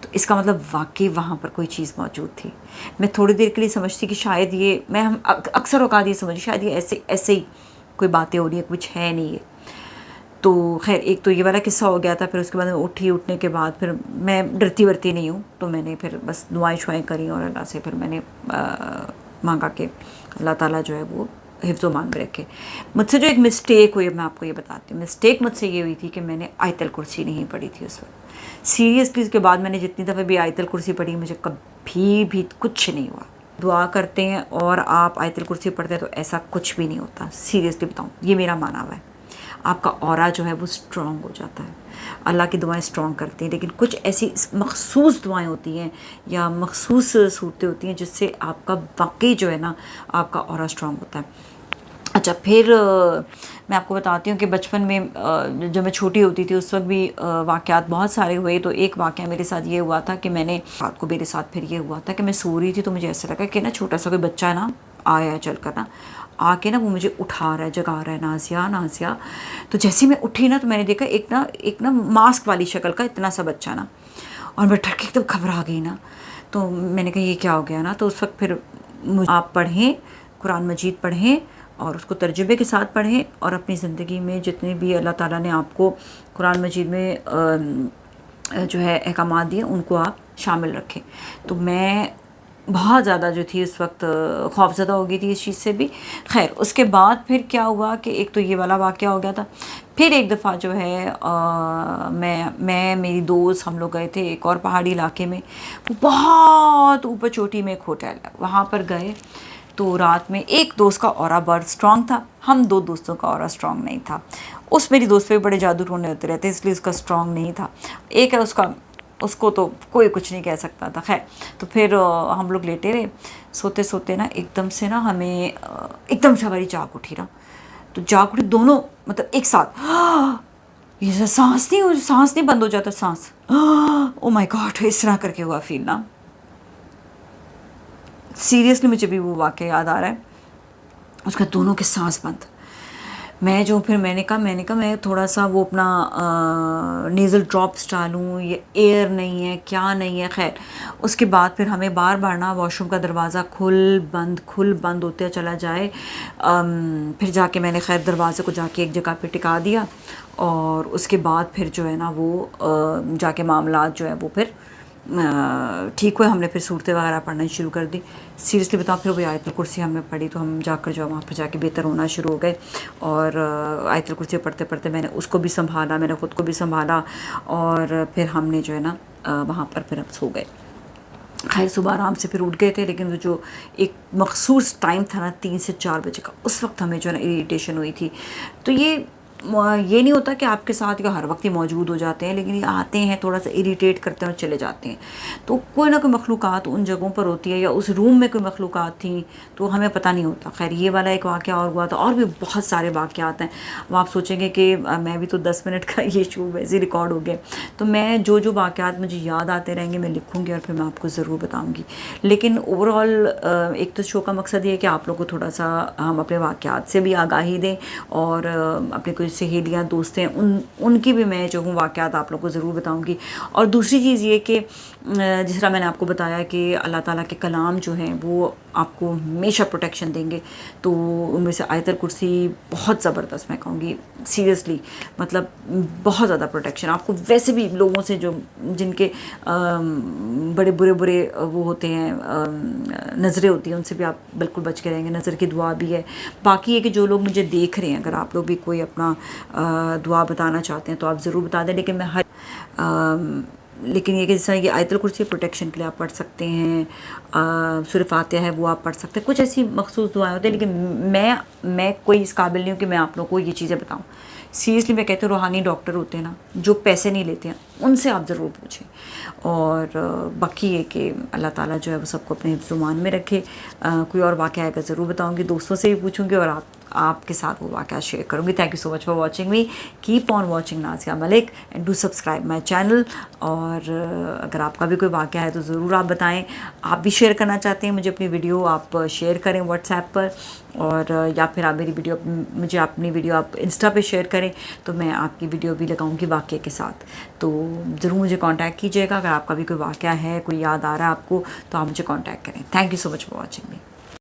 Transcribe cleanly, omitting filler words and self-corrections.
تو اس کا مطلب واقعی وہاں پر کوئی چیز موجود تھی. میں تھوڑی دیر کے لیے سمجھتی کہ شاید یہ ہم اکثر اوقات یہ سمجھتی شاید یہ ایسے ہی کوئی باتیں ہو رہی ہیں, کچھ ہے نہیں ہے. تو خیر ایک تو یہ والا قصہ ہو گیا تھا. پھر اس کے بعد میں اٹھنے کے بعد پھر میں ڈرتی ورتی نہیں ہوں, تو میں نے پھر بس دعائیں شعائیں کریں اور اللہ سے پھر میں نے مانگا کہ اللہ تعالیٰ جو ہے وہ حفظ و مان میں رکھے. مجھ سے جو ایک مسٹیک ہوئی, میں آپ کو یہ بتاتی ہوں. مسٹیک مجھ سے یہ ہوئی تھی کہ میں نے آیت الکرسی نہیں پڑھی تھی اس وقت. سیریسلی اس کے بعد میں نے جتنی دفعہ بھی آیت الکرسی پڑھی مجھے کبھی بھی کچھ نہیں ہوا. دعا کرتے ہیں اور آپ آیت الکرسی پڑھتے ہیں تو ایسا کچھ بھی نہیں ہوتا. سیریسلی بتاؤں, یہ میرا مانا ہوا ہے. آپ کا اورا جو ہے وہ اسٹرانگ ہو جاتا ہے. اللہ کی دعائیں اسٹرانگ کرتی ہیں, لیکن کچھ ایسی مخصوص دعائیں ہوتی ہیں یا مخصوص صورتیں ہوتی ہیں جس سے آپ کا واقعی جو ہے نا آپ کا اورا اسٹرانگ ہوتا ہے. اچھا, پھر میں آپ کو بتاتی ہوں کہ بچپن میں جب میں چھوٹی ہوتی تھی اس وقت بھی واقعات بہت سارے ہوئے. تو ایک واقعہ میرے ساتھ یہ ہوا تھا کہ میں نے رات کو میرے ساتھ پھر یہ ہوا تھا کہ میں سو رہی تھی, تو مجھے ایسا لگا کہ نا چھوٹا سا کوئی بچہ ہے نا آیا ہے چل کر نا آ کے نا وہ مجھے اٹھا رہا ہے, جگا رہا ہے, نازیہ نازیہ. تو جیسے میں اٹھی نا تو میں نے دیکھا ایک نا ماسک والی شکل کا اتنا سا بچہ نا, اور میں ڈر کے ایک دم گھبرا گئی نا. تو میں نے کہا یہ کیا ہو گیا نا. تو اس وقت پھر آپ پڑھیں, قرآن مجید پڑھیں اور اس کو ترجمے کے ساتھ پڑھیں, اور اپنی زندگی میں جتنے بھی اللہ تعالیٰ نے آپ کو قرآن مجید میں جو ہے احکامات دیے ان کو آپ شامل رکھیں. تو میں بہت زیادہ جو تھی اس وقت خوف زدہ ہو گئی تھی اس چیز سے بھی. خیر اس کے بعد پھر کیا ہوا کہ ایک تو یہ والا واقعہ ہو گیا تھا. پھر ایک دفعہ جو ہے میں میری دوست ہم لوگ گئے تھے ایک اور پہاڑی علاقے میں. وہ بہت اوپر چوٹی میں ایک ہوٹل ہے, وہاں پر گئے. تو رات میں ایک دوست کا اورا بڑا اسٹرانگ تھا, ہم 2 دوستوں کا اورا اسٹرانگ نہیں تھا. اس میری دوست پہ بڑے جادو ٹونے ہوتے رہتے اس لیے اس کا اسٹرانگ نہیں تھا. ایک ہے اس کو تو کوئی کچھ نہیں کہہ سکتا تھا. خیر تو پھر ہم لوگ لیٹے رہے, سوتے سوتے نا ایک دم سے نا ہمیں ایک دم سے ہماری جاگ اٹھی نا. تو جاگ اٹھی دونوں مطلب ایک ساتھ, یہ سانس نہیں بند ہو جاتا سانس, او مائی گاڈ اس طرح کر کے ہوا فیل نا. سیریسلی مجھے بھی وہ واقعہ یاد آ رہا ہے. اس کا دونوں کے سانس بند. میں نے کہا میں تھوڑا سا وہ اپنا نیزل ڈراپس ڈالوں, یہ ایئر نہیں ہے کیا نہیں ہے. خیر اس کے بعد پھر ہمیں بار بار نا واش روم کا دروازہ کھل بند ہوتے چلا جائے. پھر جا کے میں نے خیر دروازے کو جا کے ایک جگہ پہ ٹکا دیا, اور اس کے بعد پھر جو ہے نا وہ جا کے معاملات جو ہے وہ پھر ٹھیک ہوئے. ہم نے پھر صورتیں وغیرہ پڑھنا شروع کر دی. سیریسلی بتاؤ پھر وہ آیت الکرسی ہم نے پڑھی, تو ہم جا کر جو وہاں پہ جا کے بہتر ہونا شروع ہو گئے. اور آیت الکرسی پڑھتے پڑھتے میں نے اس کو بھی سنبھالا, میں نے خود کو بھی سنبھالا, اور پھر ہم نے جو ہے نا وہاں پر پھر ہم سو گئے. خیر صبح آرام سے پھر اٹھ گئے تھے, لیکن وہ جو ایک مخصوص ٹائم تھا نا 3 سے 4 بجے کا, اس وقت ہمیں جو ہے نا اریٹیشن ہوئی تھی. تو یہ نہیں ہوتا کہ آپ کے ساتھ یا ہر وقت ہی موجود ہو جاتے ہیں, لیکن یہ آتے ہیں تھوڑا سا اریٹیٹ کرتے ہیں اور چلے جاتے ہیں. تو کوئی نہ کوئی مخلوقات ان جگہوں پر ہوتی ہے, یا اس روم میں کوئی مخلوقات تھیں تو ہمیں پتہ نہیں ہوتا. خیر یہ والا ایک واقعہ اور ہوا تھا, اور بھی بہت سارے واقعات ہیں. وہ آپ سوچیں گے کہ میں بھی تو 10 منٹ کا یہ شو ویسے ریکارڈ ہو گیا. تو میں جو واقعات مجھے یاد آتے رہیں گے میں لکھوں گی اور پھر میں آپ کو ضرور بتاؤں گی. لیکن اوور آل ایک تو شو کا مقصد یہ ہے کہ آپ لوگوں کو تھوڑا سا ہم اپنے واقعات سے بھی آگاہی دیں, اور اپنے کوئی سہیلیاں دوست ہیں ان کی بھی میں جو ہوں واقعات آپ لوگوں کو ضرور بتاؤں گی. اور دوسری چیز یہ کہ جس طرح میں نے آپ کو بتایا کہ اللہ تعالیٰ کے کلام جو ہیں وہ آپ کو ہمیشہ پروٹیکشن دیں گے. تو ان میں سے آیت الکرسی بہت زبردست, میں کہوں گی سیریسلی مطلب بہت زیادہ پروٹیکشن آپ کو. ویسے بھی لوگوں سے جو جن کے بڑے برے وہ ہوتے ہیں نظریں ہوتی ہیں, ان سے بھی آپ بالکل بچ کے رہیں گے. نظر کی دعا بھی ہے. باقی یہ کہ جو لوگ مجھے دیکھ رہے ہیں, اگر آپ لوگ بھی کوئی اپنا دعا بتانا چاہتے ہیں تو آپ ضرور بتا دیں. لیکن یہ کہ جس طرح یہ آیت الکرسی پروٹیکشن کے لیے آپ پڑھ سکتے ہیں, سورہ فاتحہ ہے وہ آپ پڑھ سکتے ہیں. کچھ ایسی مخصوص دعائیں ہوتی ہیں, لیکن میں کوئی اس قابل نہیں ہوں کہ میں آپ لوگوں کو یہ چیزیں بتاؤں. سیریسلی میں کہتی ہوں روحانی ڈاکٹر ہوتے ہیں نا جو پیسے نہیں لیتے ہیں, ان سے آپ ضرور پوچھیں. اور باقی یہ کہ اللہ تعالیٰ جو ہے وہ سب کو اپنے حفظ و امان میں رکھے. کوئی اور واقعہ آئے گا ضرور بتاؤں گی, دوستوں سے بھی پوچھوں گی, اور آپ کے ساتھ وہ واقعہ شیئر کروں گی. Thank you so much for watching me. Keep on watching Nazia Malik and do subscribe my channel. اور اگر آپ کا بھی کوئی واقعہ ہے تو ضرور آپ بتائیں. آپ بھی شیئر کرنا چاہتے ہیں مجھے اپنی ویڈیو، آپ شیئر کریں واٹس ایپ پر، اور یا پھر آپ میری ویڈیو مجھے اپنی ویڈیو آپ انسٹا پہ شیئر کریں تو میں آپ کی ویڈیو بھی لگاؤں گی واقعے کے ساتھ. تو ضرور مجھے کانٹیکٹ کیجیے گا. اگر آپ کا بھی کوئی واقعہ ہے، کوئی یاد آ رہا ہے آپ کو، تو آپ مجھے کانٹیکٹ کریں. Thank you so much for watching me.